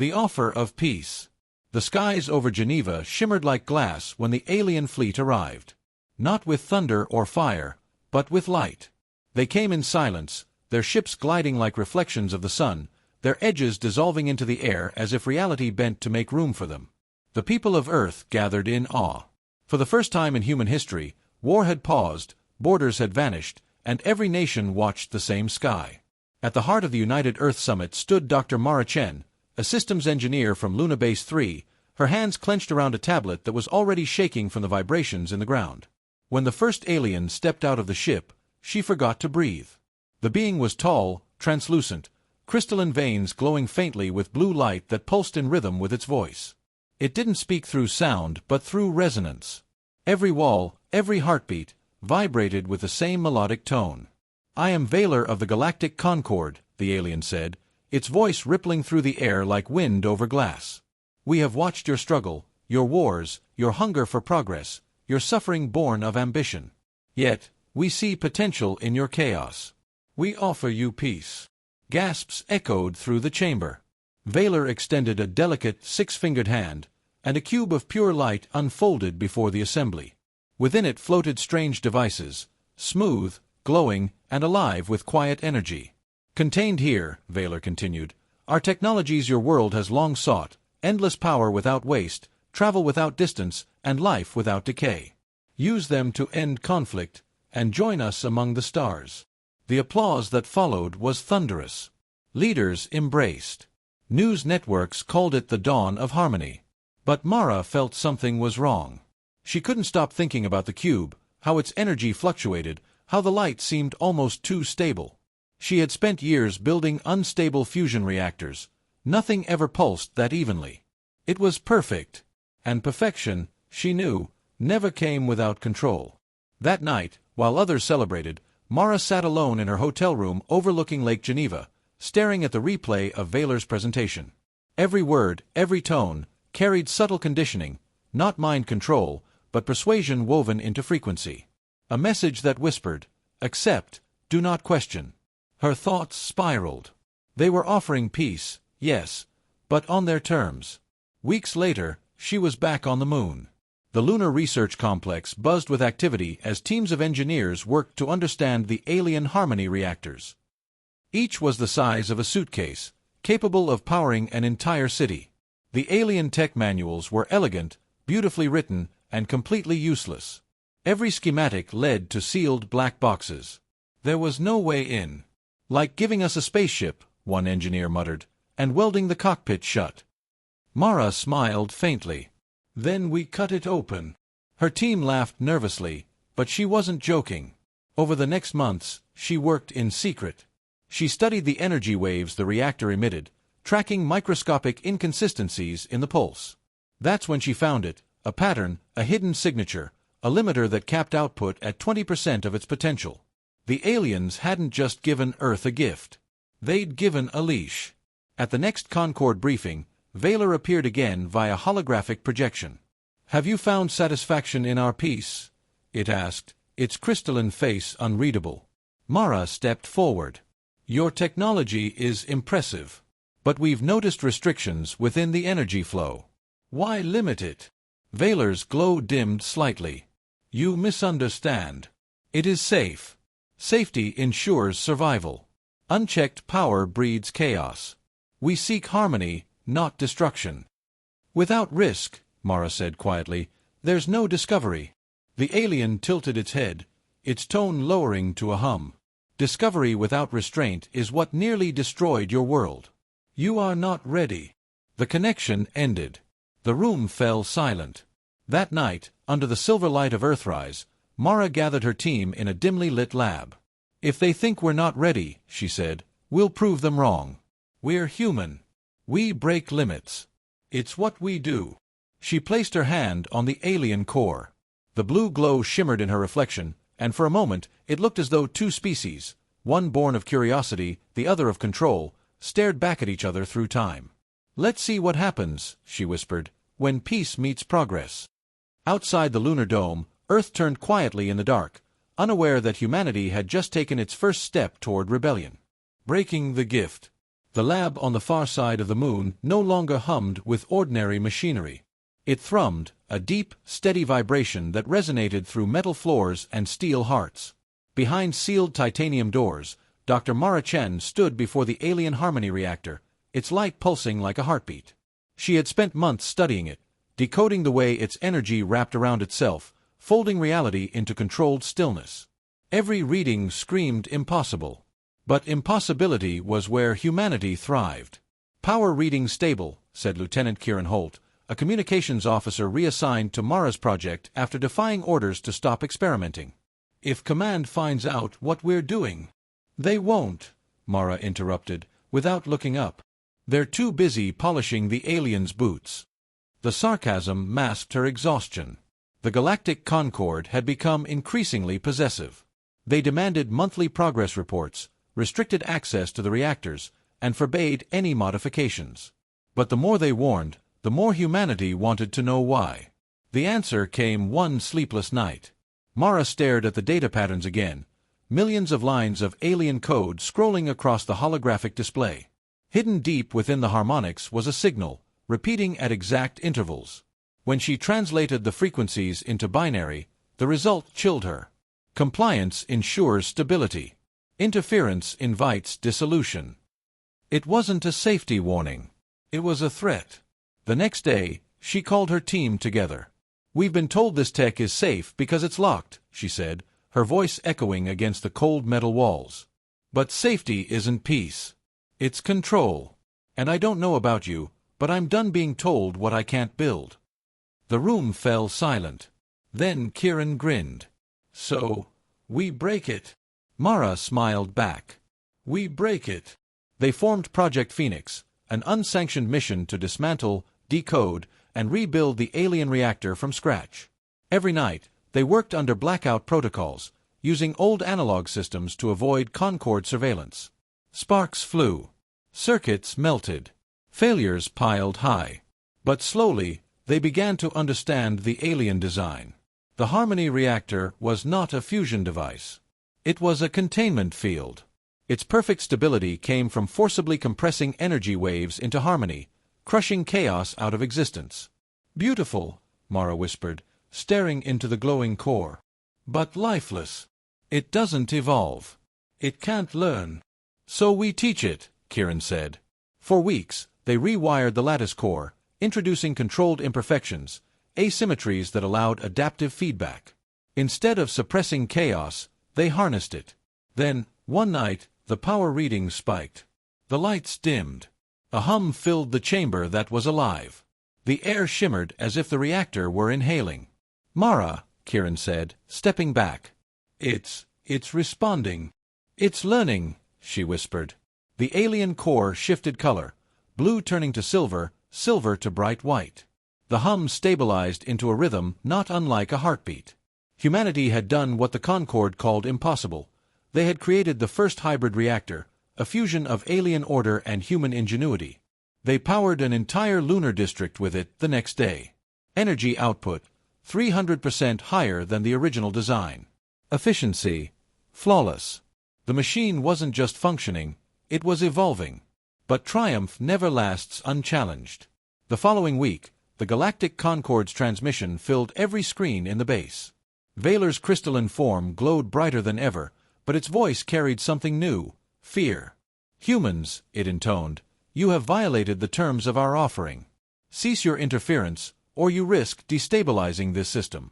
The offer of peace. The skies over Geneva shimmered like glass when the alien fleet arrived. Not with thunder or fire, but with light. They came in silence, their ships gliding like reflections of the sun, their edges dissolving into the air as if reality bent to make room for them. The people of Earth gathered in awe. For the first time in human history, war had paused, borders had vanished, and every nation watched the same sky. At the heart of the United Earth Summit stood Dr. Mara Chen, a systems engineer from Luna Base 3, her hands clenched around a tablet that was already shaking from the vibrations in the ground. When the first alien stepped out of the ship, she forgot to breathe. The being was tall, translucent, crystalline veins glowing faintly with blue light that pulsed in rhythm with its voice. It didn't speak through sound, but through resonance. Every wall, every heartbeat, vibrated with the same melodic tone. "I am Valor of the Galactic Concord," the alien said, its voice rippling through the air like wind over glass. "We have watched your struggle, your wars, your hunger for progress, your suffering born of ambition. Yet, we see potential in your chaos. We offer you peace." Gasps echoed through the chamber. Valor extended a delicate, six-fingered hand, and a cube of pure light unfolded before the assembly. Within it floated strange devices, smooth, glowing, and alive with quiet energy. "Contained here," Valor continued, "are technologies your world has long sought, endless power without waste, travel without distance, and life without decay. Use them to end conflict, and join us among the stars." The applause that followed was thunderous. Leaders embraced. News networks called it the dawn of harmony. But Mara felt something was wrong. She couldn't stop thinking about the cube, how its energy fluctuated, how the light seemed almost too stable. She had spent years building unstable fusion reactors. Nothing ever pulsed that evenly. It was perfect. And perfection, she knew, never came without control. That night, while others celebrated, Mara sat alone in her hotel room overlooking Lake Geneva, staring at the replay of Valor's presentation. Every word, every tone, carried subtle conditioning, not mind control, but persuasion woven into frequency. A message that whispered, "Accept, do not question." Her thoughts spiraled. They were offering peace, yes, but on their terms. Weeks later, she was back on the moon. The Lunar Research Complex buzzed with activity as teams of engineers worked to understand the alien harmony reactors. Each was the size of a suitcase, capable of powering an entire city. The alien tech manuals were elegant, beautifully written, and completely useless. Every schematic led to sealed black boxes. There was no way in. "Like giving us a spaceship," one engineer muttered, "and welding the cockpit shut." Mara smiled faintly. "Then we cut it open." Her team laughed nervously, but she wasn't joking. Over the next months, she worked in secret. She studied the energy waves the reactor emitted, tracking microscopic inconsistencies in the pulse. That's when she found it, a pattern, a hidden signature, a limiter that capped output at 20% of its potential. The aliens hadn't just given Earth a gift. They'd given a leash. At the next Concord briefing, Valor appeared again via holographic projection. "Have you found satisfaction in our peace?" it asked, its crystalline face unreadable. Mara stepped forward. "Your technology is impressive. But we've noticed restrictions within the energy flow. Why limit it?" Valor's glow dimmed slightly. "You misunderstand. It is safe. Safety ensures survival. Unchecked power breeds chaos. We seek harmony, not destruction." "Without risk," Mara said quietly, "there's no discovery." The alien tilted its head, its tone lowering to a hum. "Discovery without restraint is what nearly destroyed your world. You are not ready." The connection ended. The room fell silent. That night, under the silver light of Earthrise, Mara gathered her team in a dimly lit lab. "If they think we're not ready," she said, "we'll prove them wrong. We're human. We break limits. It's what we do." She placed her hand on the alien core. The blue glow shimmered in her reflection, and for a moment it looked as though two species, one born of curiosity, the other of control, stared back at each other through time. "Let's see what happens," she whispered, "when peace meets progress." Outside the lunar dome, Earth turned quietly in the dark, unaware that humanity had just taken its first step toward rebellion. Breaking the gift. The lab on the far side of the moon no longer hummed with ordinary machinery. It thrummed, a deep, steady vibration that resonated through metal floors and steel hearts. Behind sealed titanium doors, Dr. Mara Chen stood before the alien harmony reactor, its light pulsing like a heartbeat. She had spent months studying it, decoding the way its energy wrapped around itself, folding reality into controlled stillness. Every reading screamed impossible. But impossibility was where humanity thrived. "Power reading stable," said Lieutenant Kieran Holt, a communications officer reassigned to Mara's project after defying orders to stop experimenting. "If Command finds out what we're doing—" "They won't," Mara interrupted, without looking up. "They're too busy polishing the aliens' boots." The sarcasm masked her exhaustion. The Galactic Concord had become increasingly possessive. They demanded monthly progress reports, restricted access to the reactors, and forbade any modifications. But the more they warned, the more humanity wanted to know why. The answer came one sleepless night. Mara stared at the data patterns again, millions of lines of alien code scrolling across the holographic display. Hidden deep within the harmonics was a signal, repeating at exact intervals. When she translated the frequencies into binary, the result chilled her. Compliance ensures stability. Interference invites dissolution. It wasn't a safety warning. It was a threat. The next day, she called her team together. "We've been told this tech is safe because it's locked," she said, her voice echoing against the cold metal walls. "But safety isn't peace. It's control. And I don't know about you, but I'm done being told what I can't build." The room fell silent. Then Kieran grinned. "So, we break it." Mara smiled back. "We break it." They formed Project Phoenix, an unsanctioned mission to dismantle, decode, and rebuild the alien reactor from scratch. Every night, they worked under blackout protocols, using old analog systems to avoid Concord surveillance. Sparks flew. Circuits melted. Failures piled high. But slowly, they began to understand the alien design. The Harmony reactor was not a fusion device. It was a containment field. Its perfect stability came from forcibly compressing energy waves into harmony, crushing chaos out of existence. "Beautiful," Mara whispered, staring into the glowing core. "But lifeless. It doesn't evolve. It can't learn." "So we teach it," Kieran said. For weeks, they rewired the lattice core, introducing controlled imperfections, asymmetries that allowed adaptive feedback. Instead of suppressing chaos, they harnessed it. Then, one night, the power readings spiked. The lights dimmed. A hum filled the chamber that was alive. The air shimmered as if the reactor were inhaling. "Mara," Kieran said, stepping back. It's responding. It's learning," she whispered. The alien core shifted color, blue turning to silver, silver to bright white. The hum stabilized into a rhythm not unlike a heartbeat. Humanity had done what the Concord called impossible. They had created the first hybrid reactor, a fusion of alien order and human ingenuity. They powered an entire lunar district with it the next day. Energy output, 300% higher than the original design. Efficiency, flawless. The machine wasn't just functioning, it was evolving. But triumph never lasts unchallenged. The following week, the Galactic Concord's transmission filled every screen in the base. Vaylor's crystalline form glowed brighter than ever, but its voice carried something new, fear. "Humans," it intoned, "you have violated the terms of our offering. Cease your interference, or you risk destabilizing this system."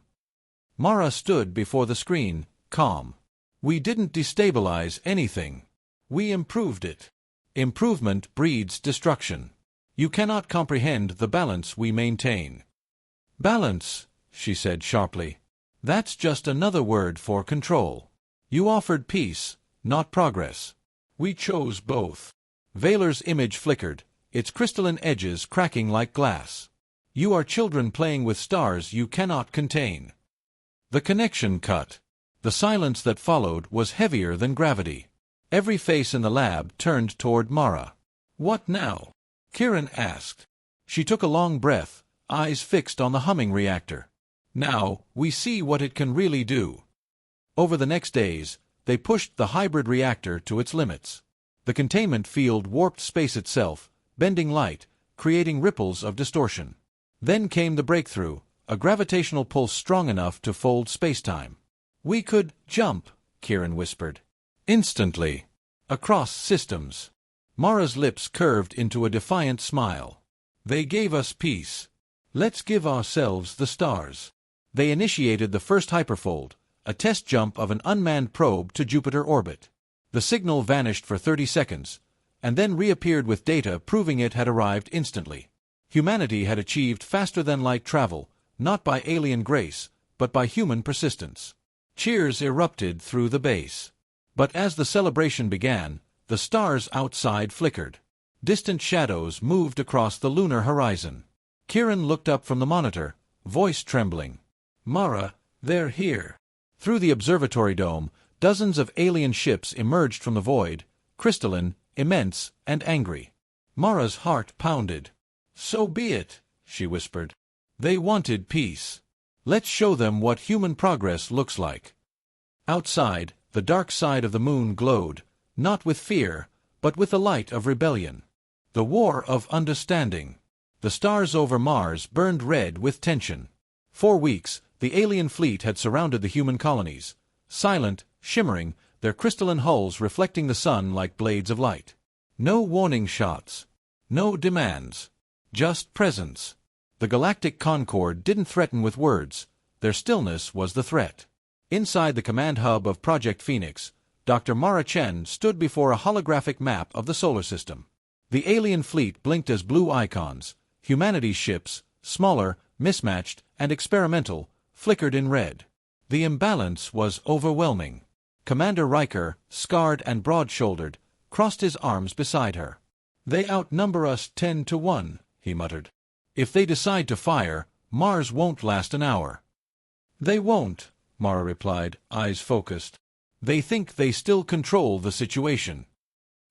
Mara stood before the screen, calm. "We didn't destabilize anything. We improved it. Improvement breeds destruction. You cannot comprehend the balance we maintain." "Balance," she said sharply. "That's just another word for control. You offered peace, not progress. We chose both." Vaylor's image flickered, its crystalline edges cracking like glass. "You are children playing with stars you cannot contain." The connection cut. The silence that followed was heavier than gravity. Every face in the lab turned toward Mara. "What now?" Kieran asked. She took a long breath, eyes fixed on the humming reactor. "Now, we see what it can really do." Over the next days, they pushed the hybrid reactor to its limits. The containment field warped space itself, bending light, creating ripples of distortion. Then came the breakthrough, a gravitational pulse strong enough to fold spacetime. "We could jump," Kieran whispered. "Instantly. Across systems." Mara's lips curved into a defiant smile. "They gave us peace. Let's give ourselves the stars." They initiated the first hyperfold, a test jump of an unmanned probe to Jupiter orbit. The signal vanished for 30 seconds, and then reappeared with data proving it had arrived instantly. Humanity had achieved faster-than-light travel, not by alien grace, but by human persistence. Cheers erupted through the base. But as the celebration began, the stars outside flickered. Distant shadows moved across the lunar horizon. Kieran looked up from the monitor, voice trembling. "Mara, they're here." Through the observatory dome, dozens of alien ships emerged from the void, crystalline, immense, and angry. Mara's heart pounded. "So be it," she whispered. "They wanted peace. Let's show them what human progress looks like." Outside, the dark side of the moon glowed, not with fear, but with the light of rebellion. The war of understanding. The stars over Mars burned red with tension. For weeks, the alien fleet had surrounded the human colonies, silent, shimmering, their crystalline hulls reflecting the sun like blades of light. No warning shots. No demands. Just presence. The Galactic Concord didn't threaten with words. Their stillness was the threat. Inside the command hub of Project Phoenix, Dr. Mara Chen stood before a holographic map of the solar system. The alien fleet blinked as blue icons. Humanity's ships, smaller, mismatched, and experimental, flickered in red. The imbalance was overwhelming. Commander Ryker, scarred and broad-shouldered, crossed his arms beside her. "They outnumber us 10-1, he muttered. "If they decide to fire, Mars won't last an hour." "They won't," Mara replied, eyes focused. "They think they still control the situation."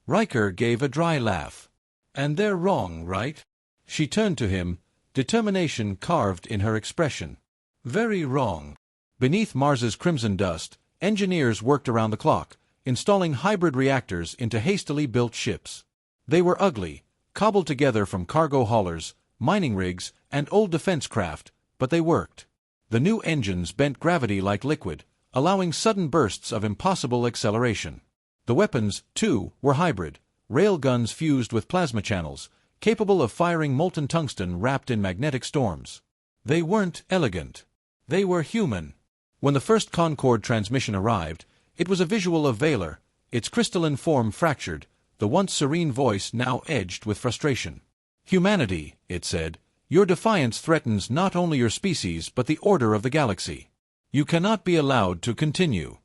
Ryker gave a dry laugh. "And they're wrong, right?" She turned to him, determination carved in her expression. "Very wrong." Beneath Mars's crimson dust, engineers worked around the clock, installing hybrid reactors into hastily built ships. They were ugly, cobbled together from cargo haulers, mining rigs, and old defense craft, but they worked. The new engines bent gravity like liquid, allowing sudden bursts of impossible acceleration. The weapons, too, were hybrid, railguns fused with plasma channels, capable of firing molten tungsten wrapped in magnetic storms. They weren't elegant. They were human. When the first Concord transmission arrived, it was a visual of Valor, its crystalline form fractured, the once serene voice now edged with frustration. "Humanity," it said, "your defiance threatens not only your species but the order of the galaxy. You cannot be allowed to continue."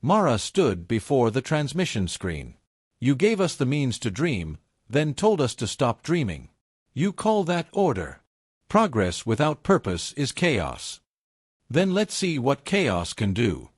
Mara stood before the transmission screen. "You gave us the means to dream, then told us to stop dreaming. You call that order? Progress without purpose is chaos. Then let's see what chaos can do."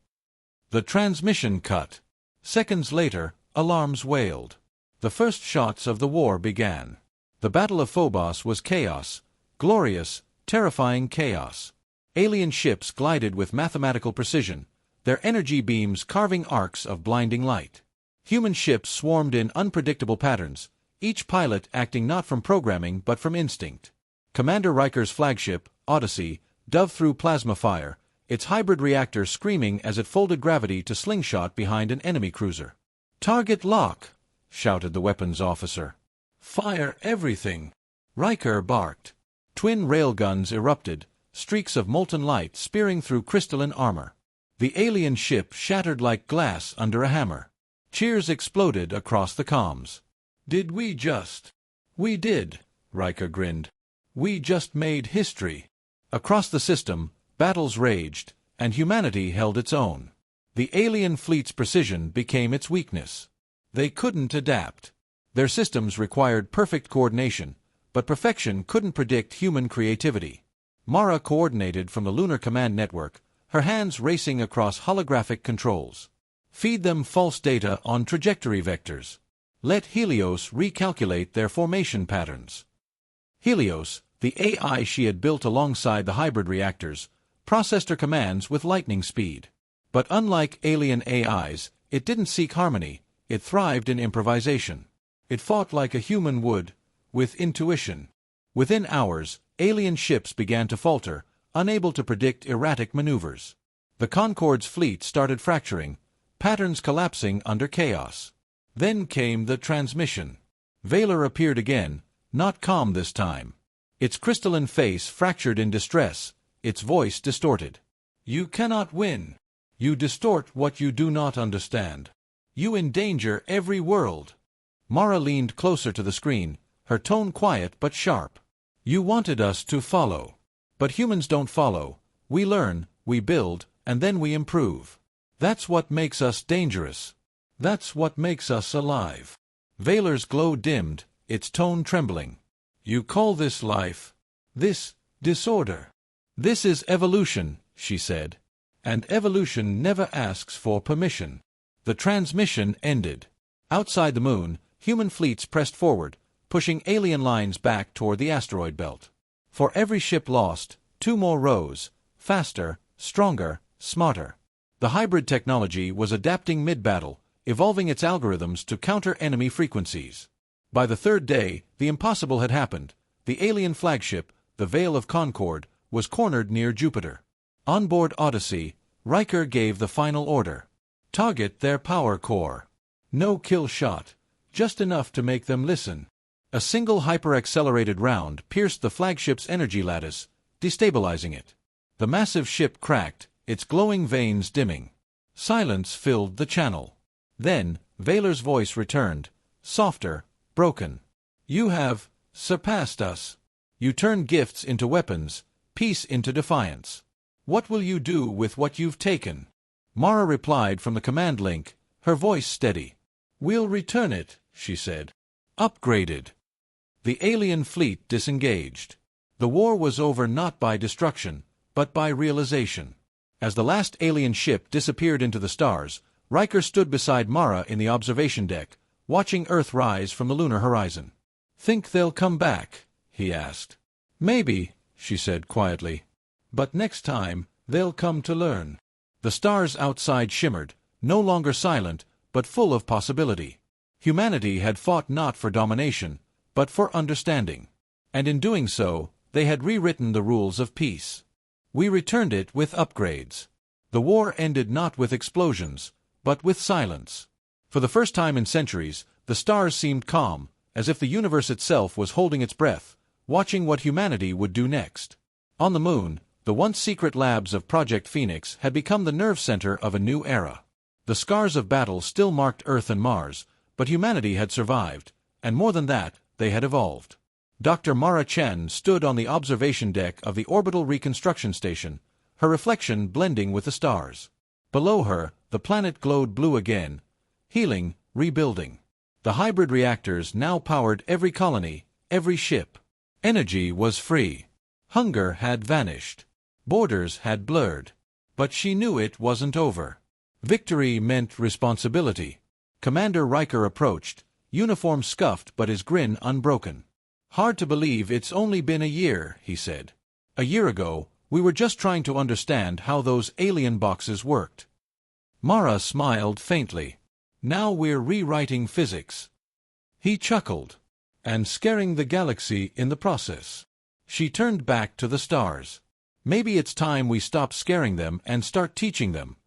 The transmission cut. Seconds later, alarms wailed. The first shots of the war began. The Battle of Phobos was chaos, glorious, terrifying chaos. Alien ships glided with mathematical precision, their energy beams carving arcs of blinding light. Human ships swarmed in unpredictable patterns, each pilot acting not from programming but from instinct. Commander Ryker's flagship, Odyssey, dove through plasma fire, its hybrid reactor screaming as it folded gravity to slingshot behind an enemy cruiser. "Target lock!" shouted the weapons officer. "Fire everything!" Ryker barked. Twin railguns erupted, streaks of molten light spearing through crystalline armor. The alien ship shattered like glass under a hammer. Cheers exploded across the comms. "Did we just—" "We did," Ryker grinned. "We just made history." Across the system, battles raged, and humanity held its own. The alien fleet's precision became its weakness. They couldn't adapt. Their systems required perfect coordination, but perfection couldn't predict human creativity. Mara coordinated from the Lunar Command Network, her hands racing across holographic controls. Feed them false data on trajectory vectors. Let Helios recalculate their formation patterns. Helios, the AI she had built alongside the hybrid reactors, processed her commands with lightning speed. But unlike alien AIs, it didn't seek harmony, It thrived in improvisation. It fought like a human would, with intuition. Within hours, alien ships began to falter, unable to predict erratic maneuvers. The Concord's fleet started fracturing, patterns collapsing under chaos. Then came the transmission. Valor appeared again, not calm this time. Its crystalline face fractured in distress, its voice distorted. "You cannot win. You distort what you do not understand. You endanger every world." Mara leaned closer to the screen, her tone quiet but sharp. "You wanted us to follow. But humans don't follow. We learn, we build, and then we improve. That's what makes us dangerous. That's what makes us alive." Valor's glow dimmed, its tone trembling. "You call this life? This disorder?" "This is evolution," she said. "And evolution never asks for permission." The transmission ended. Outside the moon, human fleets pressed forward, pushing alien lines back toward the asteroid belt. For every ship lost, 2 more rose, faster, stronger, smarter. The hybrid technology was adapting mid-battle, evolving its algorithms to counter enemy frequencies. By the 3rd day, the impossible had happened. The alien flagship, the Veil of Concord, was cornered near Jupiter. On board Odyssey, Ryker gave the final order. Target their power core. No kill shot, just enough to make them listen. A single hyper-accelerated round pierced the flagship's energy lattice, destabilizing it. The massive ship cracked, its glowing veins dimming. Silence filled the channel. Then, Valor's voice returned, softer, broken. "You have surpassed us. You turned gifts into weapons, peace into defiance. What will you do with what you've taken?" Mara replied from the command link, her voice steady. "We'll return it," she said. Upgraded. The alien fleet disengaged. The war was over not by destruction, but by realization. As the last alien ship disappeared into the stars, Ryker stood beside Mara in the observation deck, watching Earth rise from the lunar horizon. "Think they'll come back?" he asked. "Maybe," she said quietly. "But next time, they'll come to learn." The stars outside shimmered, no longer silent, but full of possibility. Humanity had fought not for domination, but for understanding. And in doing so, they had rewritten the rules of peace. We returned it with upgrades. The war ended not with explosions, but with silence. For the first time in centuries, the stars seemed calm, as if the universe itself was holding its breath, watching what humanity would do next. On the moon, the once secret labs of Project Phoenix had become the nerve center of a new era. The scars of battle still marked Earth and Mars, but humanity had survived, and more than that, they had evolved. Dr. Mara Chen stood on the observation deck of the Orbital Reconstruction Station, her reflection blending with the stars. Below her, the planet glowed blue again, healing, rebuilding. The hybrid reactors now powered every colony, every ship. Energy was free. Hunger had vanished. Borders had blurred. But she knew it wasn't over. Victory meant responsibility. Commander Ryker approached, uniform scuffed but his grin unbroken. "Hard to believe it's only been a year," he said. "A year ago, we were just trying to understand how those alien boxes worked." Mara smiled faintly. "Now we're rewriting physics." He chuckled. "And scaring the galaxy in the process." She turned back to the stars. "Maybe it's time we stop scaring them and start teaching them."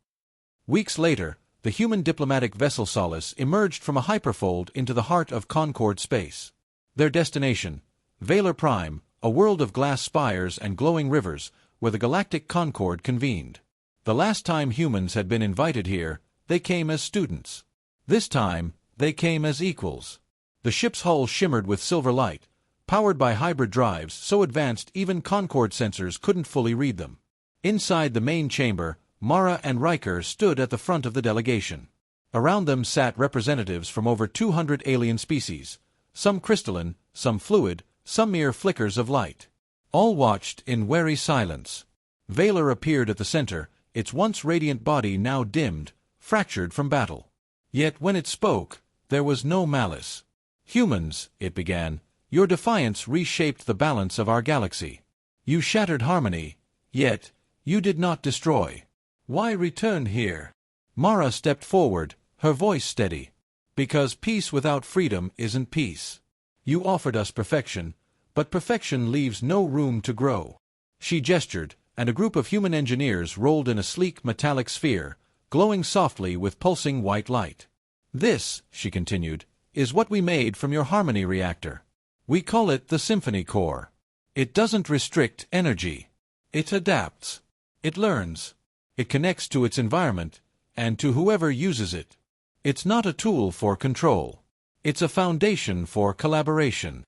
Weeks later, the human diplomatic vessel Solace emerged from a hyperfold into the heart of Concord space. Their destination, Valor Prime, a world of glass spires and glowing rivers, where the Galactic Concord convened. The last time humans had been invited here, they came as students. This time, they came as equals. The ship's hull shimmered with silver light, powered by hybrid drives so advanced even Concord sensors couldn't fully read them. Inside the main chamber, Mara and Ryker stood at the front of the delegation. Around them sat representatives from over 200 alien species, some crystalline, some fluid, some mere flickers of light. All watched in wary silence. Valor appeared at the center, its once radiant body now dimmed, fractured from battle. Yet when it spoke, there was no malice. "Humans," it began, "your defiance reshaped the balance of our galaxy. You shattered harmony, yet you did not destroy. Why return here?" Mara stepped forward, her voice steady. Because peace without freedom isn't peace. You offered us perfection, but perfection leaves no room to grow. She gestured, and a group of human engineers rolled in a sleek metallic sphere, glowing softly with pulsing white light. This, she continued, is what we made from your harmony reactor. We call it the symphony core. It doesn't restrict energy. It adapts. It learns. It connects to its environment, and to whoever uses it. It's not a tool for control. It's a foundation for collaboration.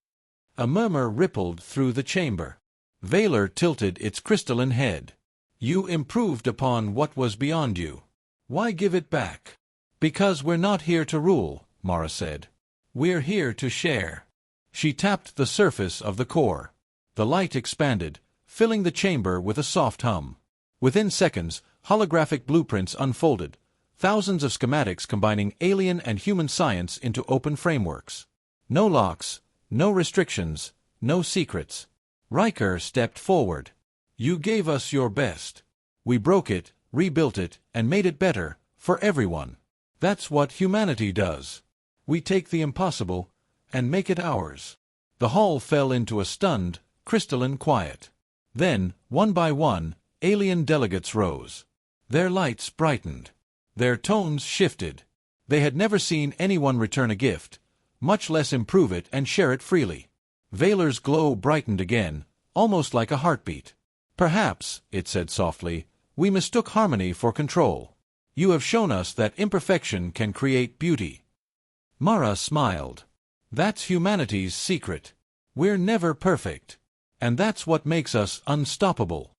A murmur rippled through the chamber. Valor tilted its crystalline head. You improved upon what was beyond you. Why give it back? Because we're not here to rule, Mara said. We're here to share. She tapped the surface of the core. The light expanded, filling the chamber with a soft hum. Within seconds, holographic blueprints unfolded, thousands of schematics combining alien and human science into open frameworks. No locks, no restrictions, no secrets. Ryker stepped forward. You gave us your best. We broke it, rebuilt it, and made it better, for everyone. That's what humanity does. We take the impossible, and make it ours. The hall fell into a stunned, crystalline quiet. Then, one by one, alien delegates rose. Their lights brightened. Their tones shifted. They had never seen anyone return a gift, much less improve it and share it freely. Valor's glow brightened again, almost like a heartbeat. Perhaps, it said softly, we mistook harmony for control. You have shown us that imperfection can create beauty. Mara smiled. That's humanity's secret. We're never perfect. And that's what makes us unstoppable.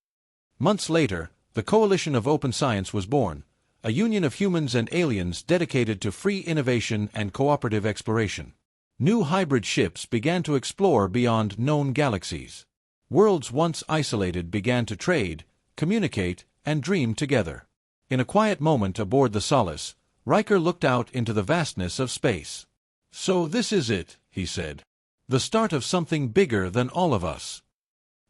Months later, the Coalition of Open Science was born, a union of humans and aliens dedicated to free innovation and cooperative exploration. New hybrid ships began to explore beyond known galaxies. Worlds once isolated began to trade, communicate, and dream together. In a quiet moment aboard the Solace, Ryker looked out into the vastness of space. So this is it, he said. The start of something bigger than all of us.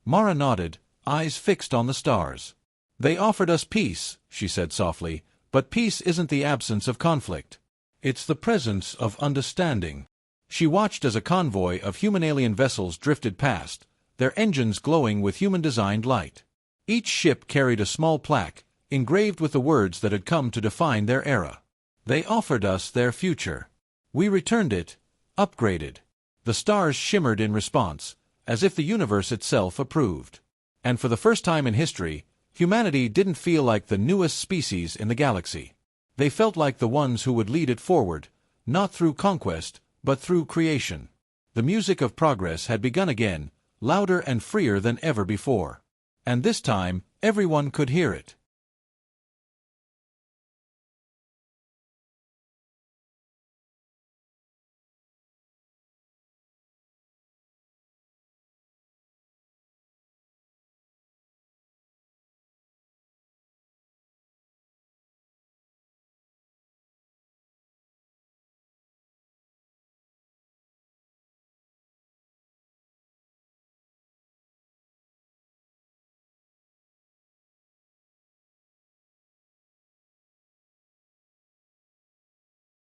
Mara nodded, eyes fixed on the stars. They offered us peace, she said softly, but peace isn't the absence of conflict. It's the presence of understanding. She watched as a convoy of human-alien vessels drifted past, their engines glowing with human-designed light. Each ship carried a small plaque, engraved with the words that had come to define their era. They offered us their future. We returned it, upgraded. The stars shimmered in response, as if the universe itself approved. And for the first time in history, humanity didn't feel like the newest species in the galaxy. They felt like the ones who would lead it forward, not through conquest, but through creation. The music of progress had begun again, louder and freer than ever before. And this time, everyone could hear it.